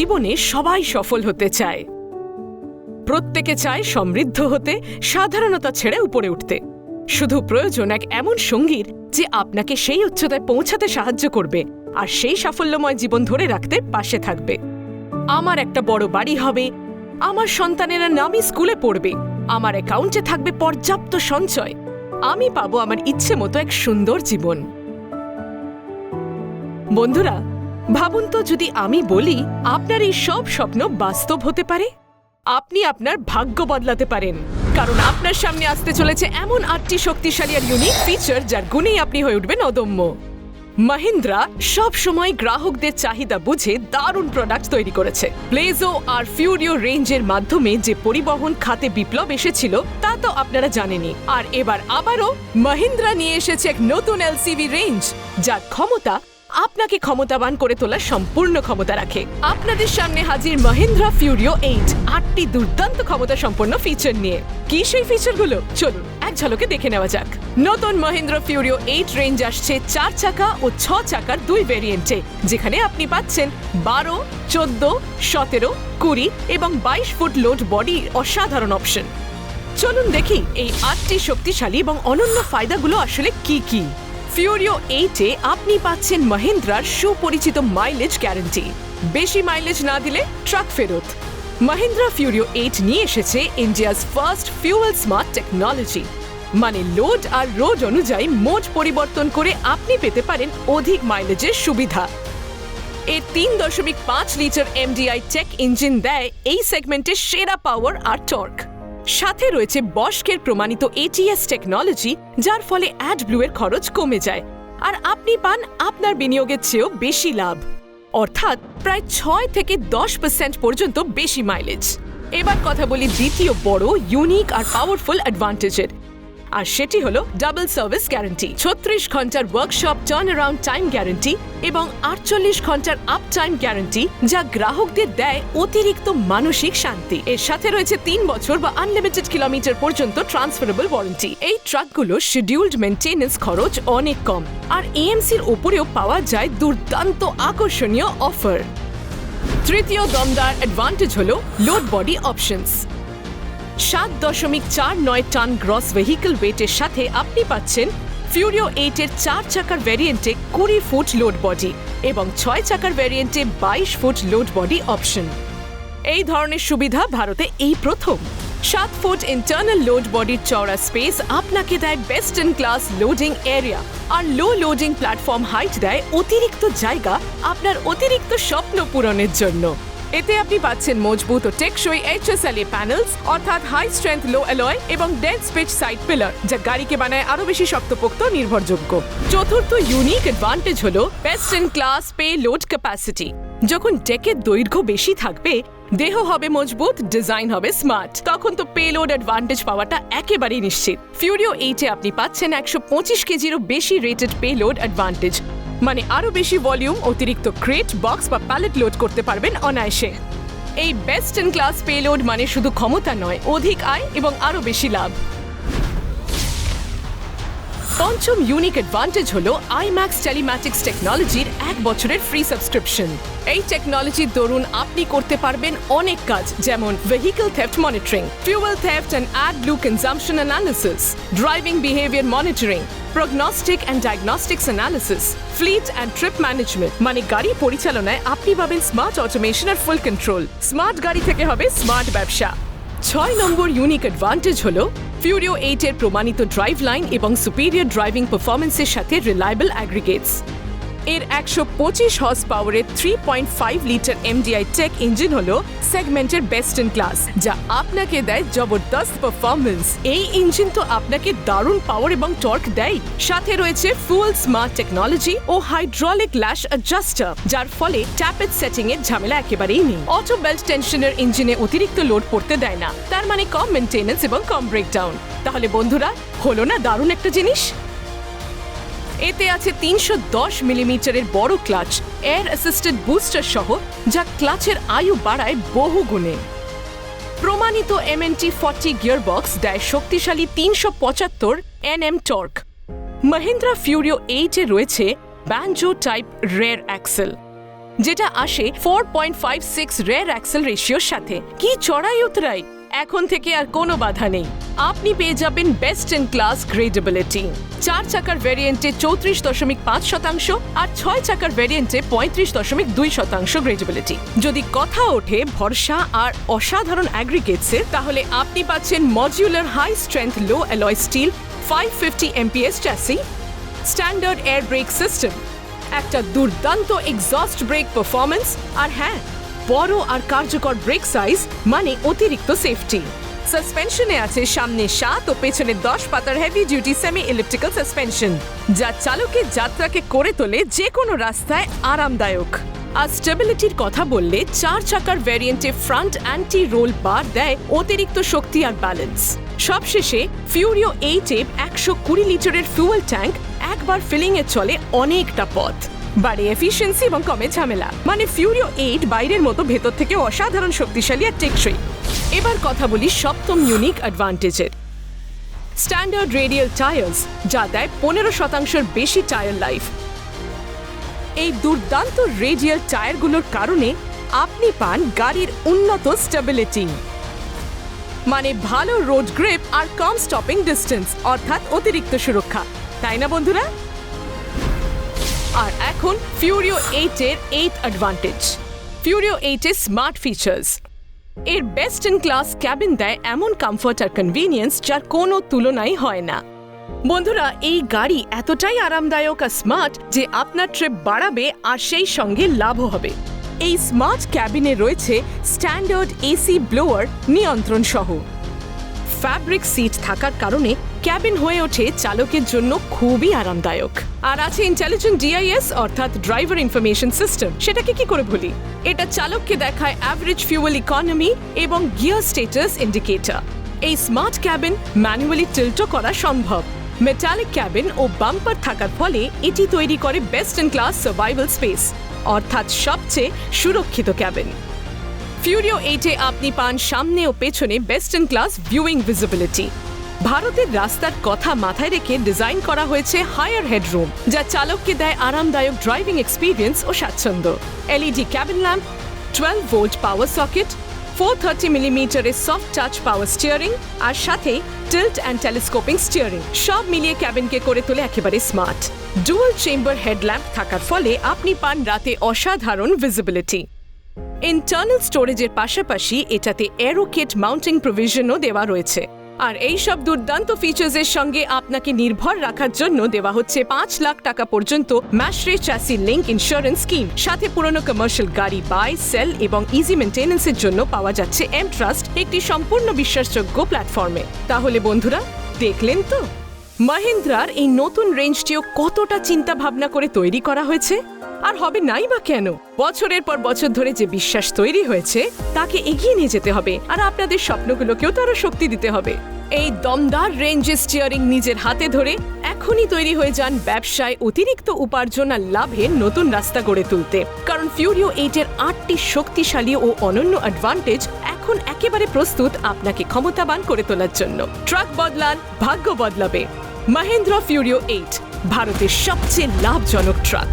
জীবনে সবাই সফল হতে চায়। প্রত্যেকে চায় সমৃদ্ধ হতে, সাধারণতা ছেড়ে উপরে উঠতে। শুধু প্রয়োজন এক এমন সঙ্গীর যে আপনাকে সেই উচ্চতায় পৌঁছাতে সাহায্য করবে আর সেই সাফল্যময় জীবন ধরে রাখতে পাশে থাকবে। আমার একটা বড় বাড়ি হবে, আমার সন্তানেরা নামি স্কুলে পড়বে, আমার অ্যাকাউন্টে থাকবে পর্যাপ্ত সঞ্চয়, আমি পাবো আমার ইচ্ছে মতো এক সুন্দর জীবন। বন্ধুরা, ভাবুন তো যদি আমি বলি আপনার এই সব স্বপ্ন বাস্তব হতে পারে। আপনি আপনার ভাগ্য বদলাতে পারেন, কারণ আপনার সামনে আসতে চলেছে এমন 8টি শক্তিশালী আর ইউনিক ফিচার যার গুণেই আপনি হয়ে উঠবেন অদম্য। মাহিন্দ্রা সব সময় গ্রাহকদের চাহিদা বুঝে দারুণ প্রোডাক্ট তৈরি করেছে। প্লেজো আর ফিউরিও রেঞ্জের মাধ্যমে যে পরিবহন খাতে বিপ্লব এসেছিল তা তো আপনারা জানেনই। আর এবার আবারও মাহিন্দ্রা নিয়ে এসেছে এক নতুন এলসিভি রেঞ্জ যার ক্ষমতা আপনাকে ক্ষমতাবান করে তোলার সম্পূর্ণ ক্ষমতা রাখে। আপনাদের সামনে হাজির মাহিন্দ্রা ফিউরিও 8, 8টি দুর্দান্ত ক্ষমতা সম্পন্ন ফিচার নিয়ে। কি সেই ফিচারগুলো চলুন এক ঝলকে দেখে নেওয়া যাক। নতুন মাহিন্দ্রা ফিউরিও 8 রেঞ্জ আসছে 4 চাকা ও 6 চাকার 2 ভেরিয়েন্টে, যেখানে আপনি পাচ্ছেন 12, 14, 17, 20 এবং 22 ফুট লোড বডির অসাধারণ অপশন। চলুন দেখি এই 8টি শক্তিশালী এবং অনন্য ফায়দাগুলো আসলে কি কি। ফিউরিও 8-এ আপনি পাচ্ছেন মাহিন্দ্রার সুপরিচিত মাইলেজ গ্যারান্টি। বেশি মাইলেজ না দিলে ট্রাক ফেরত। মাহিন্দ্রা ফিউরিও 8 নিয়ে এসেছে India's first fuel smart technology, মানে লোড আর রোড অনুযায়ী মোড পরিবর্তন করে আপনি পেতে পারেন অধিক মাইলেজের সুবিধা। এর 3.5 লিটার এমডিআই টেক ইঞ্জিন দেয় এই সেগমেন্টের সেরা পাওয়ার আর টর্ক। সাথে রয়েছে বস্কের প্রমাণিত এটিএস টেকনোলজি, যার ফলে অ্যাডব্লু এর খরচ কমে যায় আর আপনি পান আপনার বিনিয়োগের চেয়েও বেশি লাভ, অর্থাৎ প্রায় 6 থেকে 10% পর্যন্ত বেশি মাইলেজ। এবার কথা বলি দ্বিতীয় বড় ইউনিক আর পাওয়ারফুল অ্যাডভান্টেজের, আর সেটি হলো ডাবল সার্ভিস গ্যারান্টি। 36 ঘন্টার workshop turn around time guarantee এবং 48 ঘন্টার আপ টাইম গ্যারান্টি, যা গ্রাহকদের দেয় অতিরিক্ত মানসিক শান্তি। এর সাথে রয়েছে 3 বছর বা আনলিমিটেড কিলোমিটার পর্যন্ত ট্রান্সফারেবল ওয়ারেন্টি। এই ট্রাকগুলো শিডিউলড মেইনটেনেন্স খরচ অনেক কম, আর এএমসির ওপরেও পাওয়া যায় দুর্দান্ত আকর্ষণীয় অফার। তৃতীয় দমদার অ্যাডভান্টেজ হলো load body options. 7.49 ton gross vehicle ওয়েটের সাথে আপনি পাচ্ছেন ফিউরিও 8-এর 4 চাকার ভ্যারিয়েন্টে 20 ফুট লোড বডি এবং 6 চাকার ভ্যারিয়েন্টে 22 ফুট লোড বডি অপশন। এই ধরনের সুবিধা ভারতে এই প্রথম। 7 ফুট ইন্টারনাল লোড বডির চওড়া স্পেস আপনাকে দেয় best in class loading area, আর লো লোডিং প্ল্যাটফর্ম হাইট দেয় অতিরিক্ত জায়গা আপনার অতিরিক্ত স্বপ্ন পূরণের জন্য। এতে আপনি পাচ্ছেন মজবুত ও টেকসই HSLA প্যানেলস, অর্থাৎ হাই স্ট্রেংথ লো অ্যালয় এবং ডেন্স পিচ সাইড পিলার, যা গাড়িকে বানায় আরো বেশি শক্তপোক্ত নির্ভরযোগ্য। চতুর্থ ইউনিক অ্যাডভান্টেজ হলো best in class pay load capacity. যখন ডেকের দৈর্ঘ্য বেশি থাকবে, দেহ হবে মজবুত, ডিজাইন হবে স্মার্ট, তখন তো পে লোড অ্যাডভান্টেজ পাওয়াটা একেবারেই নিশ্চিত। ফিউরিও 8-এ আপনি পাচ্ছেন 125 কেজিরও বেশি রেটেড পে লোড অ্যাডভান্টেজ, মানে আরো বেশি ভলিউম, অতিরিক্ত ক্রেট, বক্স বা প্যালেট লোড করতে পারবেন অনায়াসে। এই বেস্ট ইন ক্লাস পেলোড মানে শুধু ক্ষমতা নয়, অধিক আয় এবং আরো বেশি লাভ। পঞ্চম ইউনিক অ্যাডভান্টেজ হলো আইম্যাক্স টেলিম্যাটিক্স টেকনোলজির 1 বছরের ফ্রি সাবস্ক্রিপশন। এই টেকনোলজির দরুন আপনি করতে পারবেন অনেক কাজ, যেমন vehicle theft monitoring, fuel theft and AdBlue consumption analysis, driving behaviour monitoring, prognostic and diagnostics analysis, fleet and trip management, মানে গাড়ি পরিচালনায় আপনি পাবেন স্মার্ট অটোমেশন আর ফুল কন্ট্রোল। স্মার্ট গাড়ি থেকে হবে স্মার্ট ব্যবসা। 6 নম্বর ইউনিক অ্যাডভান্টেজ হলো ফিউরিও 8-এর প্রমাণিত ড্রাইভ লাইন এবং সুপিরিয়র ড্রাইভিং পারফরমেন্সের সাথে রিলায়েবল অ্যাগ্রিগেটস। এর 125 হর্স পাওয়ারের 3.5 লিটার এমডিআই টেক ইঞ্জিন হলো সেগমেন্টের বেস্ট ইন ক্লাস, যা আপনাকে দেয় জবরদস্ত পারফরমেন্স। এই ইঞ্জিন তো আপনাকে দারুণ পাওয়ার এবং টর্ক দেয়। সাথে রয়েছে ফুল স্মার্ট টেকনোলজি ও হাইড্রোলিক ল্যাশ অ্যাডজাস্টার, যার ফলে ট্যাপেজ সেটিং এর ঝামেলা একেবারেই নেই। অটো বেল্ট টেনশনের ইঞ্জিনে অতিরিক্ত লোড পড়তে দেয় না, তার মানে কম মেইনটেনেন্স এবং কম ব্রেকডাউন। তাহলে বন্ধুরা, হলো না দারুণ একটা জিনিস? এতে আছে 310 মিলিমিটারের বড় ক্লাচ, এয়ার অ্যাসিস্টেড বুস্টার সহ, যা ক্লাচের আয়ু বাড়ায় বহু গুণে। প্রমাণিত MNT 40 গিয়ারবক্স দেয় শক্তিশালী 375 Nm টর্ক। মাহিন্দ্রা ফিউরিও 8-এ রয়েছে ব্যানজো টাইপ রেয়ার অ্যাক্সেল। যেটা আসে 4.56 রেয়ার অ্যাক্সেল রেশিওর সাথে। কি চড়াই উতরাই! এখন থেকে আর কোনো বাধা নেই। আপনি পেয়ে যাবেন বেস্ট ইন ক্লাস গ্রেডেবিলিটি। 4 চাকার ভ্যারিয়েন্টে 34.5% আর 6 চাকার ভ্যারিয়েন্টে 35.2% গ্রেডেবিলিটি। যদি কথা ওঠে ভরসা আর অসাধারণ অ্যাগ্রিগেটসের, তাহলে আপনি পাচ্ছেন modular high strength low alloy steel 550 MPS chassis, standard air brake system, একটা দুর্দান্ত এক্সস্ট ব্রেক পারফরম্যান্স, আর হ্যাঁ, বড় আর কার্যকর ব্রেক সাইজ মানে অতিরিক্ত সেফটি। সাসপেনশনে আছে সামনে 7 ও পেছনে 10 পাতার heavy duty semi elliptical suspension, যা চালকের যাত্রাকে করে তোলে যে কোনো রাস্তায় আরামদায়ক। আর স্টেবিলিটির কথা বললে 4 চাকার ভ্যারিয়েন্টে ফ্রন্ট অ্যান্টি রোল বার দেয় অতিরিক্ত শক্তি আর ব্যালেন্স। সবশেষে ফিউরিও 8 এ 120 লিটারের ফুয়েল ট্যাঙ্ক একবার ফিলিং এ চলে অনেকটা পথ, বাড়ে এফিসিয়েন্সি এবং কমে ঝামেলা। মানে ফিউরিও 8 বাইরের মতো ভেতর থেকে অসাধারণ শক্তিশালী আর টেকসই। এবার কথা বলি সপ্তম ইউনিক অ্যাডভান্টেজের, স্ট্যান্ডার্ড রেডিয়াল টায়ার্স, যা দেয় 15% বেশি টায়ার লাইফ। এই দুর্দান্ত রেডিয়াল টায়ারগুলোর কারণে আপনি পান গাড়ির উন্নত স্টেবিলিটি, মানে ভালো রোড গ্রিপ আর কম স্টপিং ডিস্টেন্স, অর্থাৎ অতিরিক্ত সুরক্ষা, তাই না বন্ধুরা? আর এখন ফিউরিও 8 এর 8th অ্যাডভান্টেজ, ফিউরিও 8 এর স্মার্ট ফিচার্স। এর বেস্ট ইন ক্লাস ক্যাবিন দেয় এমন কমফর্ট আর কনভিনিয়েন্স যার কোনো তুলনাই হয় না। বন্ধুরা, এই গাড়ি এতটাই আরামদায়ক আর স্মার্ট যে আপনার ট্রিপ বাড়াবে আর সেই সঙ্গে লাভও হবে। এই স্মার্ট ক্যাবিনে রয়েছে স্ট্যান্ডার্ড এসি ব্লোয়ার নিয়ন্ত্রণ সহ। ফ্যাব্রিক সিট থাকার কারণে ক্যাবিন হয়ে ওঠে চালকের জন্য খুবই আরামদায়ক। আর আছে ইন্টেলিজেন্ট ডিআইএস অর্থাৎ ড্রাইভার ইনফরমেশন সিস্টেম। সেটাকে কি করে ভুলি? এটা চালককে দেখায় অ্যাভারেজ ফিউয়েল ইকোনমি এবং গিয়ার স্ট্যাটাস ইন্ডিকেটর। এই স্মার্ট ক্যাবিন ম্যানুয়ালি টিল্টও করা সম্ভব। মেটালিক ক্যাবিন ও বাম্পার থাকার ফলে এটি তৈরি করে best in class survival space, অর্থাৎ সবচেয়ে সুরক্ষিত ক্যাবিন। ফিউরিও 8 এ আপনি পান সামনে ও পেছনে best in class viewing visibility. ভারতের রাস্তার কথা মাথায় রেখে ডিজাইন করা হয়েছে হায়ার হেডরুম, যা চালককে দেয় আরামদায়ক ড্রাইভিং এক্সপিরিয়েন্স ও স্বাচ্ছন্দ্য। এলইডি ক্যাবিন ল্যাম্প, 12 ভোল্ট পাওয়ার সকেট, 430 মিলিমিটারের সফট টাচ পাওয়ার স্টিয়ারিং, আর সাথে টিল্ট অ্যান্ড টেলিস্কোপিং স্টিয়ারিং, সব মিলিয়ে ক্যাবিনকে করে তোলে একেবারে স্মার্ট। ডুয়াল চেম্বার হেডল্যাম্প থাকার ফলে আপনি পান রাতে অসাধারণ ভিজিবিলিটি। ইন্টারনাল স্টোরেজের পাশাপাশি এটাতে এরোকেট মাউন্টিং প্রভিশনও দেওয়া রয়েছে। আর এই সব দুর্দান্ত ফিচার্সের সঙ্গে আপনাকে নির্ভর রাখার জন্য দেওয়া হচ্ছে 5 লাখ টাকা পর্যন্ত ম্যাশরে চ্যাসি লিঙ্ক ইন্স্যুরেন্স স্কিম। সাথে পুরনো কমার্শিয়াল গাড়ি বাই, সেল এবং ইজি মেইনটেনেন্সের জন্য পাওয়া যাচ্ছে এম ট্রাস্ট, একটি সম্পূর্ণ বিশ্বাসযোগ্য প্ল্যাটফর্মে। তাহলে বন্ধুরা, দেখলেন তো মহিন্দ্রার এই নতুন রেঞ্জটিও কতটা চিন্তা ভাবনা করে তৈরি করা হয়েছে। আর হবে নাই বা কেন? বছরের পর বছর ধরে যে বিশ্বাস তৈরি হয়েছে তাকে এগিয়ে নিয়ে যেতে হবে, আর আপনাদের স্বপ্নগুলোকেও তো আরো শক্তি দিতে হবে। এই দমদার রেঞ্জের স্টিয়ারিং নিজের হাতে ধরে এখনই তৈরি হয়ে যান ব্যবসায় অতিরিক্ত উপার্জন আর লাভের নতুন রাস্তা গড়ে তুলতে। কারণ ফিউরিও 8 এর 8টি শক্তিশালী ও অনন্য অ্যাডভান্টেজ এখন একেবারে প্রস্তুত আপনাকে ক্ষমতাবান করে তোলার জন্য। ট্রাক বদলান, ভাগ্য বদলাবে। মহিন্দ্রা ফিউরিও 8, ভারতের সবচেয়ে লাভজনক ট্রাক।